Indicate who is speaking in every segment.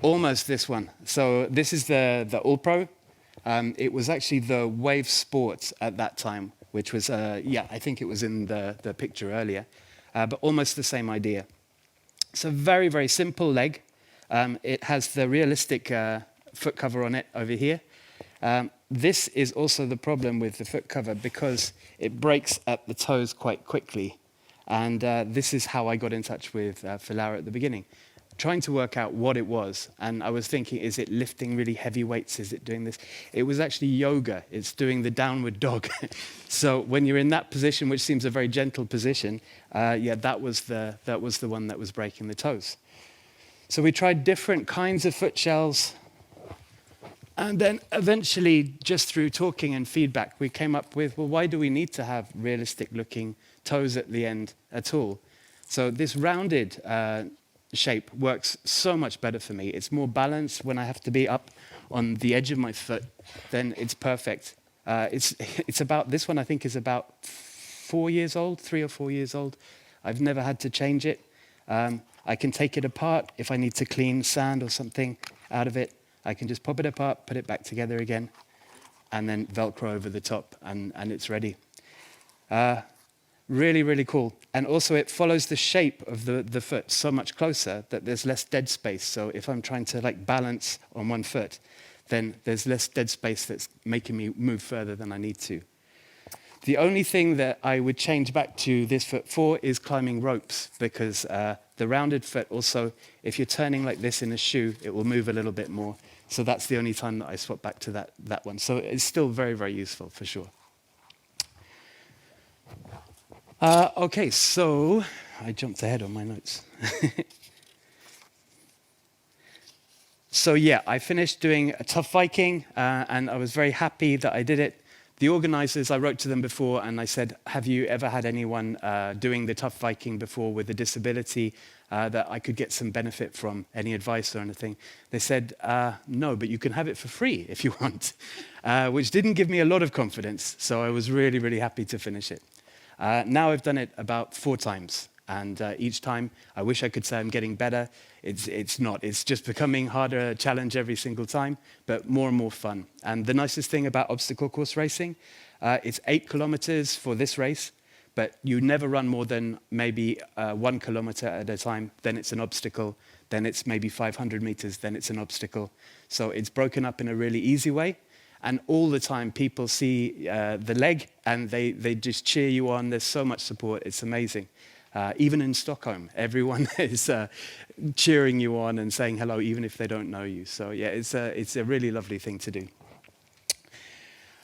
Speaker 1: Almost this one. So this is the All Pro. It was actually the Wave Sports at that time, which was, I think it was in the picture earlier, but almost the same idea. It's a very, very simple leg. It has the realistic foot cover on it over here. This is also the problem with the foot cover because it breaks at the toes quite quickly. And this is how I got in touch with Fillauer at the beginning, trying to work out what it was. And I was thinking, is it lifting really heavy weights? Is it doing this? It was actually yoga. It's doing the downward dog. So when you're in that position, which seems a very gentle position, that was the one that was breaking the toes. So we tried different kinds of foot shells. And then eventually, just through talking and feedback, we came up with, well, why do we need to have realistic looking toes at the end at all? So this rounded shape works so much better for me. It's more balanced when I have to be up on the edge of my foot, then it's perfect. It's about, this one I think is about 4 years old, 3 or 4 years old. I've never had to change it. I can take it apart if I need to clean sand or something out of it. I can just pop it apart, put it back together again, and then Velcro over the top, and it's ready. Really, really cool. And also it follows the shape of the foot so much closer that there's less dead space. So if I'm trying to balance on one foot, then there's less dead space that's making me move further than I need to. The only thing that I would change back to this foot for is climbing ropes, because the rounded foot also, if you're turning like this in a shoe, it will move a little bit more. So that's the only time that I swap back to that one. So it's still very, very useful for sure. Okay, so I jumped ahead on my notes. So yeah, I finished doing a Tough Viking, and I was very happy that I did it. The organizers, I wrote to them before and I said, have you ever had anyone doing the Tough Viking before with a disability that I could get some benefit from, any advice or anything? They said, no, but you can have it for free if you want, which didn't give me a lot of confidence. So I was really, really happy to finish it. Now I've done it about 4 times. And each time, I wish I could say I'm getting better. It's not. It's just becoming harder, a challenge every single time, but more and more fun. And the nicest thing about obstacle course racing, it's 8 kilometers for this race, but you never run more than maybe 1 kilometer at a time. Then it's an obstacle. Then it's maybe 500 meters. Then it's an obstacle. So it's broken up in a really easy way. And all the time, people see the leg, and they just cheer you on. There's so much support. It's amazing. Even in Stockholm, everyone is cheering you on and saying hello, even if they don't know you. So yeah, it's a really lovely thing to do.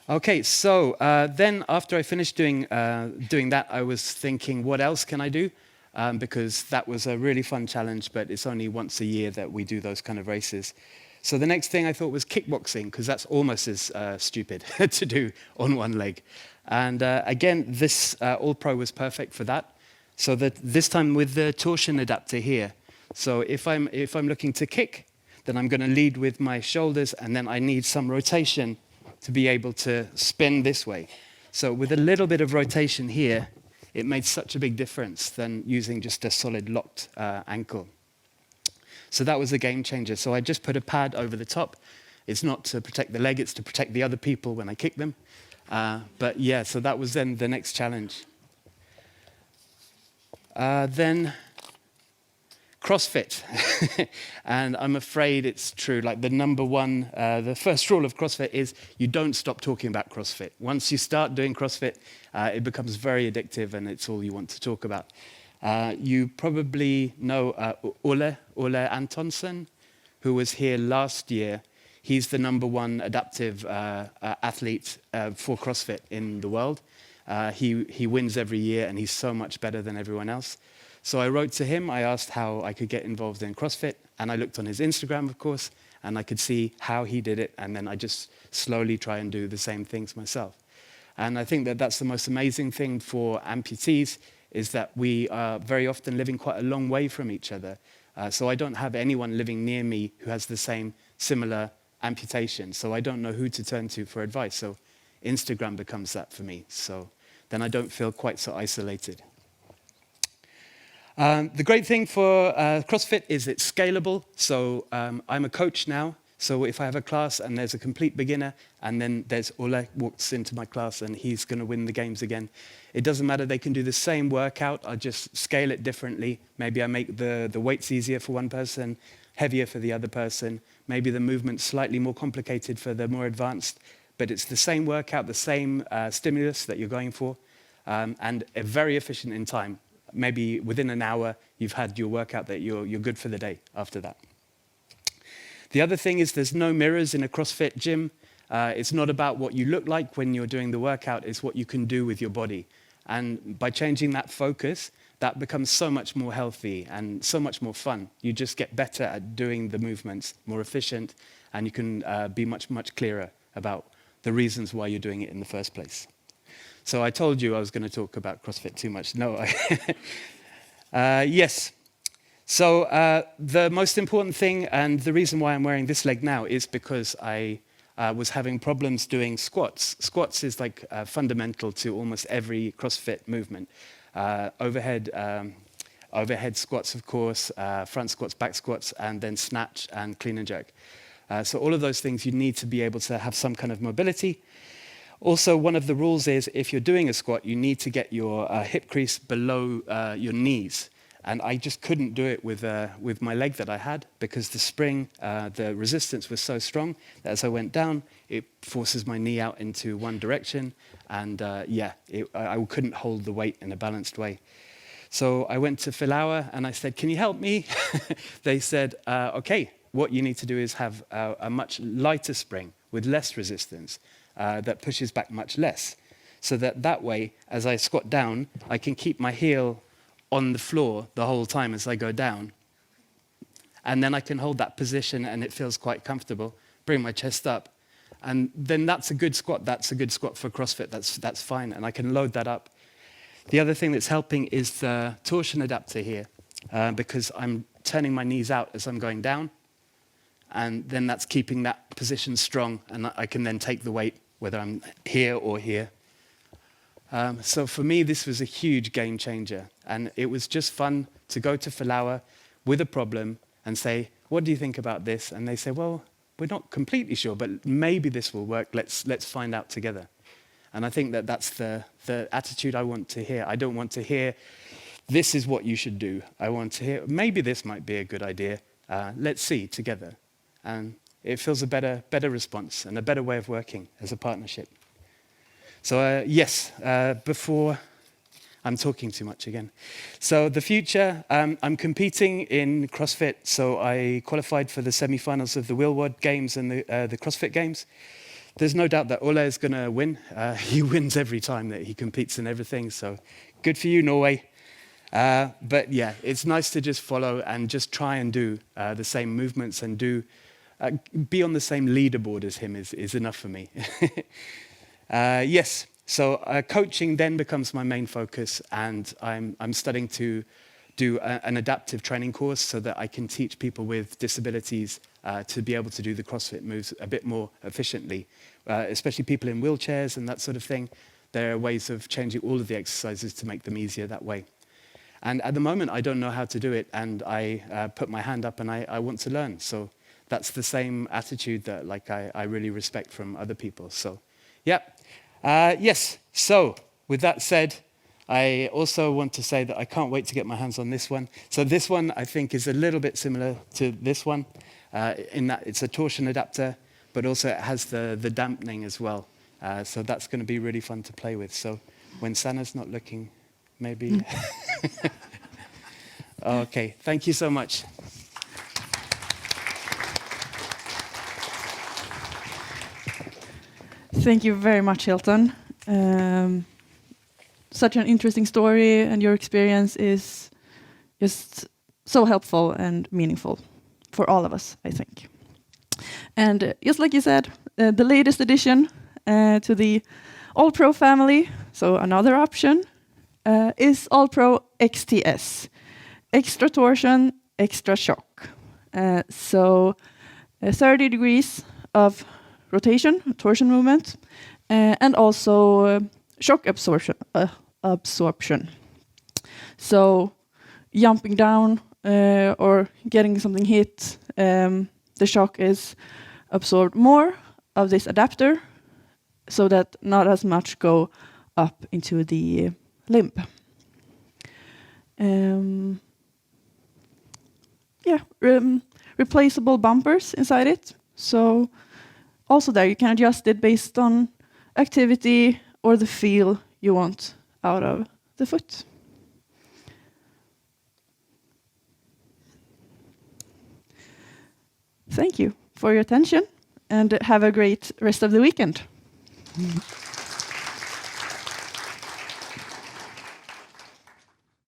Speaker 1: Okay, so then after I finished doing that, I was thinking, what else can I do? Because that was a really fun challenge, but it's only once a year that we do those kind of races. So the next thing I thought was kickboxing, because that's almost as stupid to do on one leg. And again, this All Pro was perfect for that. So that this time with the torsion adapter here. So if I'm looking to kick, then I'm going to lead with my shoulders, and then I need some rotation to be able to spin this way. So with a little bit of rotation here, it made such a big difference than using just a solid locked ankle. So that was a game changer. So I just put a pad over the top. It's not to protect the leg, it's to protect the other people when I kick them. But yeah, so that was then the next challenge. Then CrossFit, and I'm afraid it's true. Like the first rule of CrossFit is you don't stop talking about CrossFit. Once you start doing CrossFit, it becomes very addictive, and it's all you want to talk about. You probably know Ole Antonsson, who was here last year. He's the #1 adaptive athlete for CrossFit in the world. He wins every year, and he's so much better than everyone else. So I wrote to him. I asked how I could get involved in CrossFit, and I looked on his Instagram, of course, and I could see how he did it, and then I just slowly try and do the same things myself. And I think that that's the most amazing thing for amputees, is that we are very often living quite a long way from each other. So I don't have anyone living near me who has the same similar amputation, so I don't know who to turn to for advice. So Instagram becomes that for me. So then I don't feel quite so isolated. The great thing for CrossFit is it's scalable. So I'm a coach now. So if I have a class and there's a complete beginner, and then there's Ole walks into my class and he's going to win the games again, it doesn't matter. They can do the same workout. I just scale it differently. Maybe I make the weights easier for one person, heavier for the other person. Maybe the movement's slightly more complicated for the more advanced. But it's the same workout, the same stimulus that you're going for, and very efficient in time. Maybe within an hour, you've had your workout that you're good for the day after that. The other thing is there's no mirrors in a CrossFit gym. It's not about what you look like when you're doing the workout, it's what you can do with your body. And by changing that focus, that becomes so much more healthy and so much more fun. You just get better at doing the movements, more efficient, and you can be much, much clearer about the reasons why you're doing it in the first place. So I told you I was going to talk about CrossFit too much. No, yes. So the most important thing, and the reason why I'm wearing this leg now, is because I was having problems doing squats. Squats is like fundamental to almost every CrossFit movement. Overhead squats, of course, front squats, back squats, and then snatch and clean and jerk. So all of those things, you need to be able to have some kind of mobility. Also, one of the rules is if you're doing a squat, you need to get your hip crease below your knees. And I just couldn't do it with my leg that I had because the spring, the resistance was so strong that as I went down, it forces my knee out into one direction. And I couldn't hold the weight in a balanced way. So I went to Fillauer and I said, can you help me? They said, okay, what you need to do is have a much lighter spring with less resistance that pushes back much less. So that way, as I squat down, I can keep my heel on the floor the whole time as I go down. And then I can hold that position and it feels quite comfortable. Bring my chest up. And then that's a good squat. That's a good squat for CrossFit. That's fine. And I can load that up. The other thing that's helping is the torsion adapter here because I'm turning my knees out as I'm going down. And then that's keeping that position strong. And I can then take the weight whether I'm here or here. So for me, this was a huge game changer. And it was just fun to go to Fillauer with a problem and say, what do you think about this? And they say, well, we're not completely sure, but maybe this will work. Let's find out together. And I think that's the attitude I want to hear. I don't want to hear, this is what you should do. I want to hear, maybe this might be a good idea. Let's see together. And it feels a better response and a better way of working as a partnership. So yes, before I'm talking too much again. So the future, I'm competing in CrossFit. So I qualified for the semi-finals of the Wheelwad Games and the CrossFit Games. There's no doubt that Ole is going to win. He wins every time that he competes in everything. So good for you, Norway. But yeah, it's nice to just follow and just try and do the same movements and be on the same leaderboard as him is enough for me. Yes, so coaching then becomes my main focus, and I'm studying to do an adaptive training course so that I can teach people with disabilities to be able to do the CrossFit moves a bit more efficiently, especially people in wheelchairs and that sort of thing. There are ways of changing all of the exercises to make them easier that way. And at the moment, I don't know how to do it, and I put my hand up and I want to learn. So that's the same attitude that I really respect from other people. So, yeah. Yes, so with that said, I also want to say that I can't wait to get my hands on this one. So this one, I think, is a little bit similar to this one, in that it's a torsion adapter, but also it has the dampening as well. So that's going to be really fun to play with. So when Sanna's not looking, maybe... Okay, thank you so much.
Speaker 2: Thank you very much, Hilton. Such an interesting story, and your experience is just so helpful and meaningful for all of us, I think. And just like you said, the latest addition to the All-Pro family, so another option, is All-Pro XTS, extra torsion, extra shock. So 30 degrees of rotation, torsion movement, and also shock absorption. So jumping down or getting something hit, the shock is absorbed more of this adapter, so that not as much go up into the limb. Replaceable bumpers inside it. So also there you can adjust it based on activity or the feel you want out of the foot. Thank you for your attention and have a great rest of the weekend.